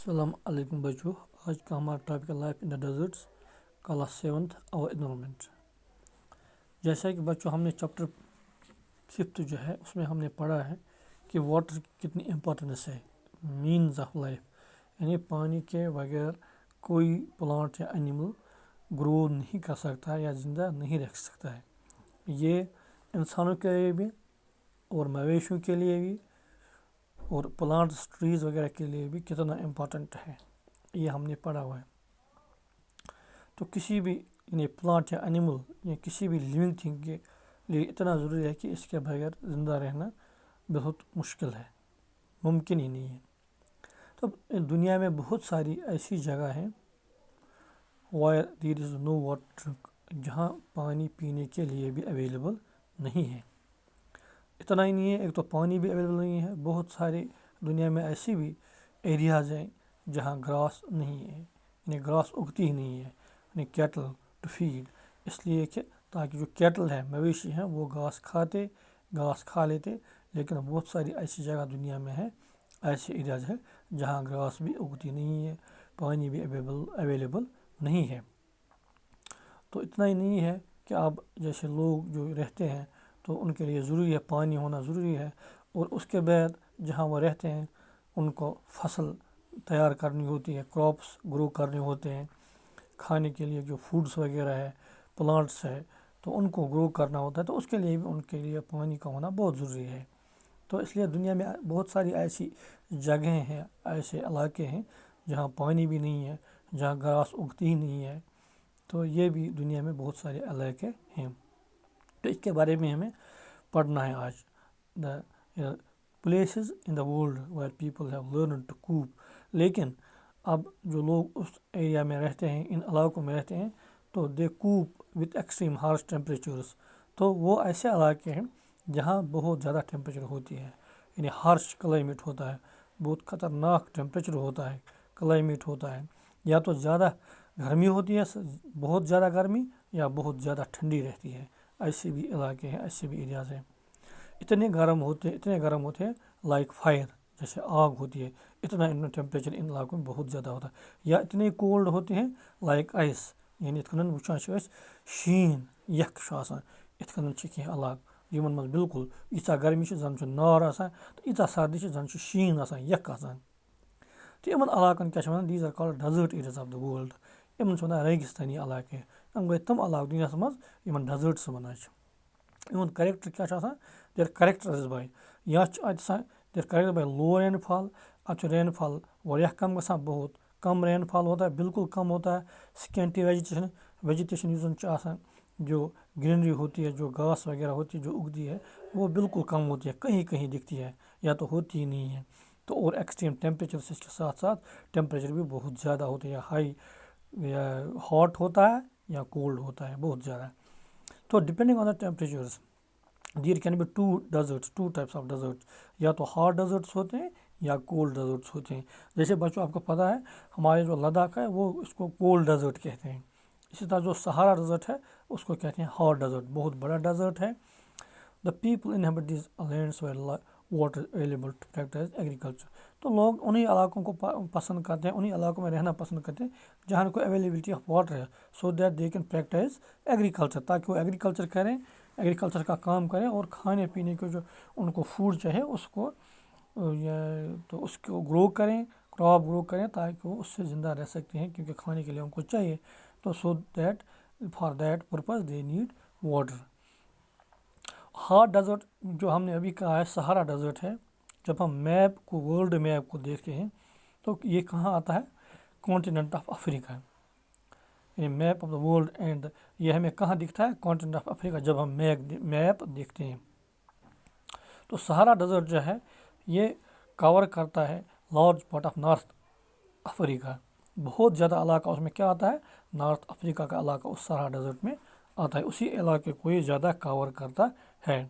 अस्सलाम वालेकुम बच्चों। आज का हमारा टॉपिक है life in the deserts, class 7th और एनवायरनमेंट। जैसा कि बच्चों हमने चैप्टर 5th जो है उसमें हमने पढ़ा है कि वाटर की कितनी इम्पोर्टेंस है, मीन्स ऑफ लाइफ, यानी पानी के बगैर कोई प्लांट या एनिमल ग्रो नहीं कर सकता या ज़िंदा नहीं रह सकता है। ये इंसानों के लिए भी और मवेशियों के लिए भी और प्लांट्स ट्रीज़ वगैरह के लिए भी कितना इम्पोर्टेंट है, ये हमने पढ़ा हुआ है। तो किसी भी यानी प्लांट या एनिमल या किसी भी लिविंग थिंग के लिए इतना ज़रूरी है कि इसके बगैर ज़िंदा रहना बहुत मुश्किल है, मुमकिन ही नहीं है। तो दुनिया में बहुत सारी ऐसी जगह हैं where there is no water, जहाँ पानी पीने के लिए भी अवेलेबल नहीं है। इतना ही नहीं है, एक तो पानी भी अवेलेबल नहीं है, बहुत सारे दुनिया में ऐसी भी एरियाज़ हैं जहाँ ग्रास नहीं है, यानी ग्रास उगती ही नहीं है, यानी कैटल टू फीड, इसलिए कि ताकि जो कैटल है, मवेशी हैं, वो घास खा लेते। लेकिन बहुत सारी ऐसी जगह दुनिया में है, ऐसे एरियाज़ है जहाँ ग्रास भी उगती नहीं है, पानी भी अवेलेबल नहीं है। तो इतना ही नहीं है कि अब जैसे लोग जो रहते हैं तो उनके लिए ज़रूरी है, पानी होना ज़रूरी है, और उसके बाद जहाँ वो रहते हैं उनको फसल तैयार करनी होती है, क्रॉप्स ग्रो करने होते हैं, खाने के लिए जो फूड्स वगैरह है, प्लांट्स है, तो उनको ग्रो करना होता है। तो उसके लिए भी उनके लिए पानी का होना बहुत ज़रूरी है। तो इसलिए दुनिया में बहुत सारी ऐसी जगहें हैं, ऐसे इलाके हैं जहाँ पानी भी नहीं है, जहाँ घास उगती ही नहीं है। तो ये भी दुनिया में बहुत सारे इलाके हैं, तो इसके बारे में हमें पढ़ना है आज। The places in the world where people have learn to cope. लेकिन अब जो लोग उस एरिया में रहते हैं, इन इलाकों में रहते हैं, तो दे कूप विथ एक्सट्रीम हार्श टेम्परेचर्स। तो वो ऐसे इलाके हैं जहाँ बहुत ज़्यादा टेम्परेचर होती है, यानी हार्श क्लाइमेट होता है, बहुत ख़तरनाक टेम्परेचर होता है, क्लाइमेट होता है, या तो ज़्यादा गर्मी होती है, बहुत ज़्यादा गर्मी, या बहुत ज़्यादा ठंडी रहती है। ऐसे भी इलाके हैं, ऐसे भी एरियाज़ हैं। इतने गर्म होते हैं लाइक फायर, जैसे आग होती है, इतना इन टेम्परेचर इन इलाकों में बहुत ज़्यादा होता है। या इतने कोल्ड होते हैं लाइक आइस, यानी इत कन वुचान शीन यख इत कन कह इलाक यमन मज बिल्कुल यीचा गर्मी जन नार आसान, तो यीचा सर्दी जन शीन आसान, यख आसान। तो इन इलाकन क्या वन, these are called desert areas of the world. इन वन रेगिस्तानी इलाके, हम गए तम इलाक दुनिया मज इन डेजर्ट्स वन। इन करेक्टर क्या देयर करेक्टर इज बाय, या there character by low rainfall, अब रेनफॉल वह कम ग, बहुत कम रेनफॉल होता है, बिल्कुल कम होता है। स्केंटी वेजिटेशन जो ग्रीनरी होती है, जो घास वगैरह होती है जो उगती है, वो बिल्कुल कम होती है, कहीं कहीं दिखती है, या तो होती ही नहीं है। तो और एक्सट्रीम टेम्परेचर से इसके साथ साथ टेम्परेचर भी बहुत ज़्यादा होता है, या हाई या हॉट होता है या कोल्ड होता है, बहुत ज़्यादा। तो depending on the temperatures there can be two types of deserts, या तो हॉट डेजर्ट्स होते हैं या कोल्ड डेजर्ट्स होते हैं। जैसे बच्चों आपको पता है हमारे जो लद्दाख है वो इसको कोल्ड डेजर्ट कहते हैं। इसी तरह जो सहारा डेजर्ट है उसको कहते हैं हॉट डेजर्ट, बहुत बड़ा डेजर्ट है। The people inhabit this lands where water available to practice agriculture. तो लोग उन्हीं इलाकों को पसंद करते हैं, उन्हीं इलाकों में रहना पसंद करते हैं जहाँ को अवेलेबिलिटी ऑफ वाटर है, so that they can practice agriculture, ताकि वो एग्रीकल्चर करें, एग्रीकल्चर का काम करें, और खाने पीने के जो उनको फूड चाहिए उसको तो उसको ग्रो करें, क्रॉप ग्रो करें, ताकि वो उससे ज़िंदा रह सकते हैं, क्योंकि खाने के लिए उनको चाहिए। तो so that for that purpose they need water. Hot desert जो हमने अभी कहा है सहारा डेजर्ट है, जब हम मैप को, वर्ल्ड मैप को देखते हैं तो ये कहाँ आता है, कॉन्टिनेंट ऑफ अफ्रीका, यानी map of the world, and ये हमें कहाँ दिखता है, कॉन्टिनेंट ऑफ अफ्रीका, जब हम मैप देखते हैं। तो सहारा डेजर्ट जो है ये कवर करता है large part of north Africa, बहुत ज़्यादा इलाका उसमें क्या आता है, नॉर्थ अफ्रीका का इलाका उस सहारा डेजर्ट में आता है, उसी इलाके को ये ज़्यादा कवर करता है।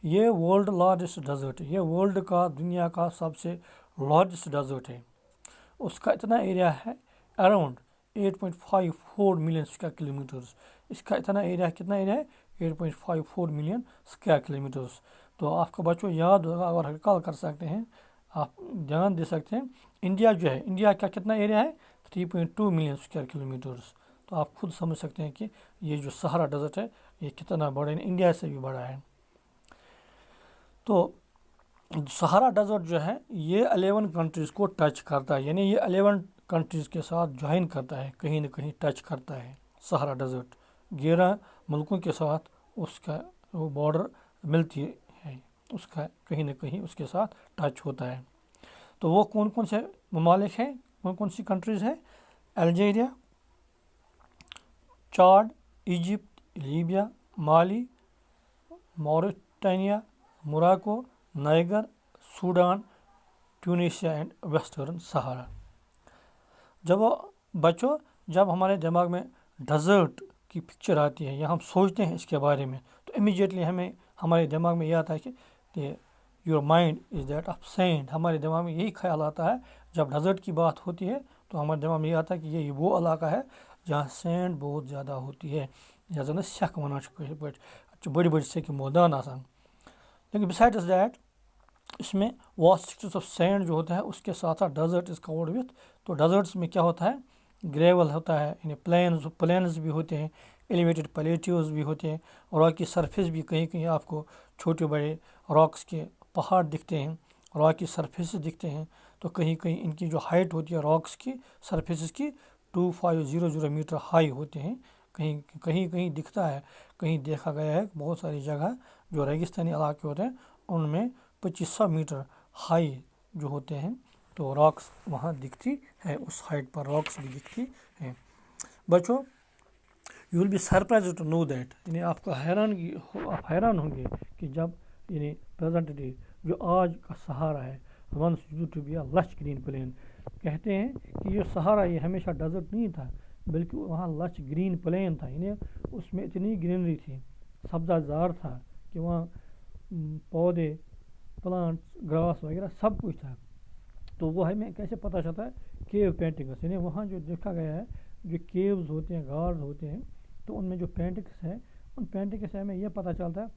ये वर्ल्ड लार्जेस्ट डेजर्ट है, ये वर्ल्ड का, दुनिया का सबसे लार्जेस्ट डेजर्ट है। उसका इतना एरिया है अराउंड 8.54 मिलियन स्क्वायर किलोमीटर्स। इसका इतना एरिया, कितना एरिया है, 8.54 मिलियन स्क्वायर किलोमीटर्स। तो आपको बच्चों याद होगा, और रिकॉल कर सकते हैं, आप ध्यान दे सकते हैं इंडिया जो है, इंडिया का कितना एरिया है 3.2 मिलियन स्क्वायर किलोमीटर्स। तो आप खुद समझ सकते हैं कि ये जो सहारा डेजर्ट है ये कितना बड़ा है, इंडिया से भी बड़ा है। तो सहारा डेजर्ट जो है ये 11 कंट्रीज़ को टच करता है, यानी ये 11 कंट्रीज़ के साथ ज्वाइन करता है, कहीं ना कहीं टच करता है। सहारा डेजर्ट 11 मुल्कों के साथ उसका वो बॉर्डर मिलती है, उसका कहीं ना कहीं उसके साथ टच होता है। तो वो कौन कौन से ममालिक हैं, कौन कौन सी कंट्रीज़ हैं? Algeria, Chad, Egypt, Libya, Mali, Mauritania, Morocco, Niger, Sudan, Tunisia and Western Sahara. जब हमारे दिमाग में डेजर्ट की पिक्चर आती है या हम सोचते हैं इसके बारे में, तो इमीडिएटली हमारे दिमाग में यह आता है कि your mind is that of sand. हमारे दिमाग में यही ख्याल आता है जब डेजर्ट की बात होती है, तो हमारे दिमाग में ये आता है कि ये वो इलाका है जहाँ सैंड बहुत ज़्यादा होती है, या जन सेख वन बड़ी बड़ी सेक मैदान आसान। लेकिन बिसाइड्स दैट इसमें वास्ट स्ट्रिप्स ऑफ सैंड जो होता है उसके साथ साथ डेजर्ट इज कवर्ड विथ। तो डेजर्ट्स में क्या होता है? ग्रेवल होता है, यानी प्लेन्स भी होते हैं, एलिवेटेड प्लेट्यूज भी होते हैं, रॉक की सरफेस भी कहीं कहीं आपको छोटे बड़े रॉक्स के पहाड़ दिखते हैं, रॉक की सरफेस दिखते हैं। तो कहीं कहीं इनकी जो हाइट होती है रॉक्स की सरफेस की 2500 मीटर हाई होते हैं, कहीं कहीं कहीं दिखता है, कहीं देखा गया है बहुत सारी जगह जो रेगिस्तानी इलाके होते हैं उनमें 2500 मीटर हाई जो होते हैं, तो रॉक्स वहाँ दिखती है, उस हाइट पर रॉक्स भी दिखती हैं। बच्चों, you will be surprise to know that, यानी आप हैरान होंगे कि जब यानी प्रेजेंट डे जो आज का सहारा है, once used to be a lush green plain. कहते हैं कि ये सहारा ये हमेशा डेजर्ट नहीं था, बल्कि वहाँ लश ग्रीन प्लेन था, यानी उसमें इतनी ग्रीनरी थी, सब्जाजार था कि वहाँ पौधे, प्लांट्स, ग्रास वगैरह सब कुछ था। तो वो हमें कैसे पता चलता है? केव पेंटिंग्स, यानी वहाँ जो देखा गया है जो केव्स होते हैं, गार्स होते हैं, तो उनमें जो पेंटिंग्स है उन पेंटिंग से हमें यह पता चलता है